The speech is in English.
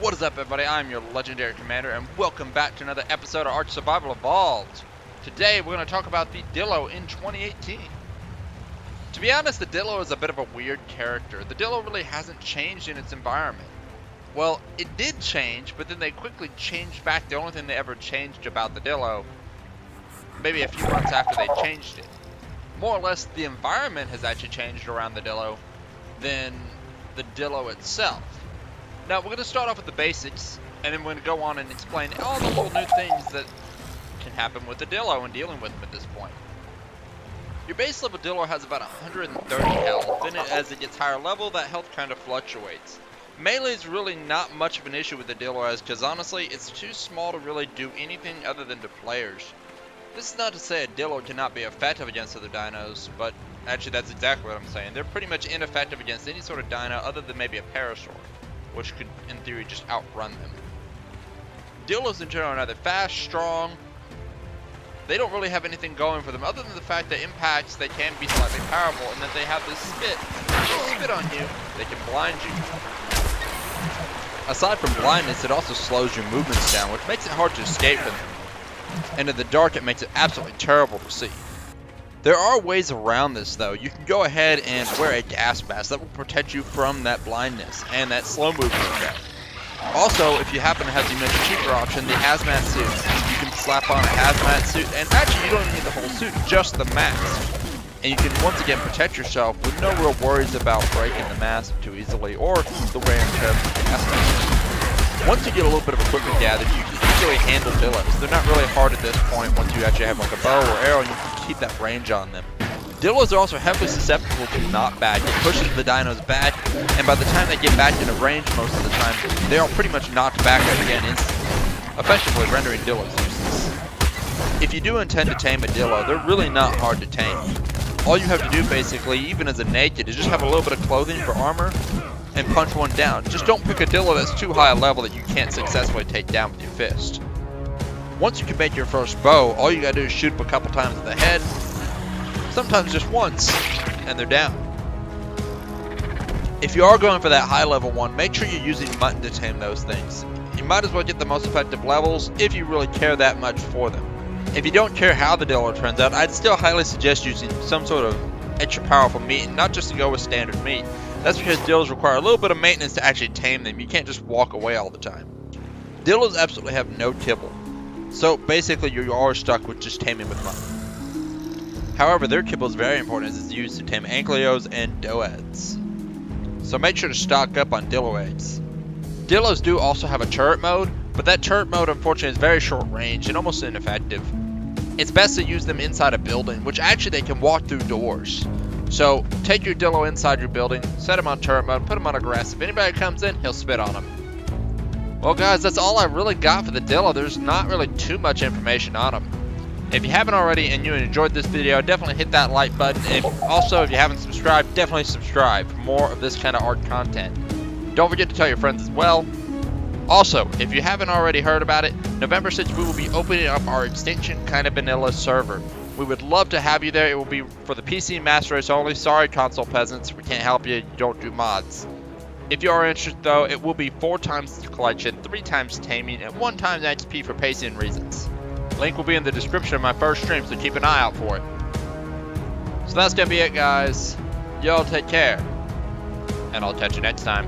What is up, everybody? I'm your legendary commander, and welcome back to another episode of Ark Survival Evolved. Today, we're going to talk about the Dilo in 2018. To be honest, the Dilo is a bit of a weird character. The Dilo really hasn't changed in its environment. Well, it did change, but then they quickly changed back. The only thing they ever changed about the Dilo, maybe a few months after they changed it. More or less, the environment has actually changed around the Dilo than the Dilo itself. Now, we're going to start off with the basics, and then we're going to go on and explain all the little new things that can happen with the Dilo and dealing with them at this point. Your base level Dilo has about 130 health, then as it gets higher level, that health kind of fluctuates. Melee is really not much of an issue with the Dilo, because honestly, it's too small to really do anything other than to players. This is not to say a Dilo cannot be effective against other dinos, but actually that's exactly what I'm saying. They're pretty much ineffective against any sort of dino other than maybe a Parasaur, which could, in theory, just outrun them. Dilos in general are neither fast, strong. They don't really have anything going for them other than the fact that impacts, they can be slightly powerful, and that they have this spit. If they spit on you, they can blind you. Aside from blindness, it also slows your movements down, which makes it hard to escape from them. And in the dark, it makes it absolutely terrible to see. There are ways around this, though. You can go ahead and wear a gas mask that will protect you from that blindness and that slow movement effect. Also, if you happen to have the much cheaper option, the hazmat suit. You can slap on a hazmat suit, and actually you don't even need the whole suit, just the mask. And you can once again protect yourself with no real worries about breaking the mask too easily or the wear and tear of the gas mask. Once you get a little bit of equipment gathered, you can easily handle Dilos. They're not really hard at this point once you actually have like a bow or arrow and you can keep that range on them. Dilos are also heavily susceptible to knockback. It pushes the dinos back, and by the time they get back into range most of the time, they are pretty much knocked back again instantly, effectively rendering Dilos useless. If you do intend to tame a Dilo, they're really not hard to tame. All you have to do basically, even as a naked, is just have a little bit of clothing for armor and punch one down. Just don't pick a Dilo that's too high a level that you can't successfully take down with your fist. Once you can make your first bow, all you gotta do is shoot them a couple times in the head, sometimes just once, and they're down. If you are going for that high level one, make sure you're using mutton to tame those things. You might as well get the most effective levels if you really care that much for them. If you don't care how the Dilo turns out, I'd still highly suggest using some sort of extra powerful meat, and not just to go with standard meat. That's because Dilos require a little bit of maintenance to actually tame them. You can't just walk away all the time. Dilos absolutely have no kibble, so basically you are stuck with just taming with mutton. However, their kibble is very important as it's used to tame ankylos and doads. So make sure to stock up on diloids. Dilos do also have a turret mode, but that turret mode unfortunately is very short range and almost ineffective. It's best to use them inside a building, which actually they can walk through doors. So take your Dilo inside your building, set him on turret mode, put him on a grass. If anybody comes in, he'll spit on him. Well guys, that's all I really got for the Dilo. There's not really too much information on him. If you haven't already and you enjoyed this video, definitely hit that like button. And also, if you haven't subscribed, definitely subscribe for more of this kind of art content. Don't forget to tell your friends as well. Also, if you haven't already heard about it, November 6th we will be opening up our Extinction Kinda Vanilla server. We would love to have you there. It will be for the PC Master Race only. Sorry, console peasants, we can't help you. You don't do mods. If you are interested, though, it will be 4 times collection, 3 times taming, and 1 time XP for pacing reasons. Link will be in the description of my first stream, so keep an eye out for it. So that's gonna be it, guys. Y'all take care, and I'll catch you next time.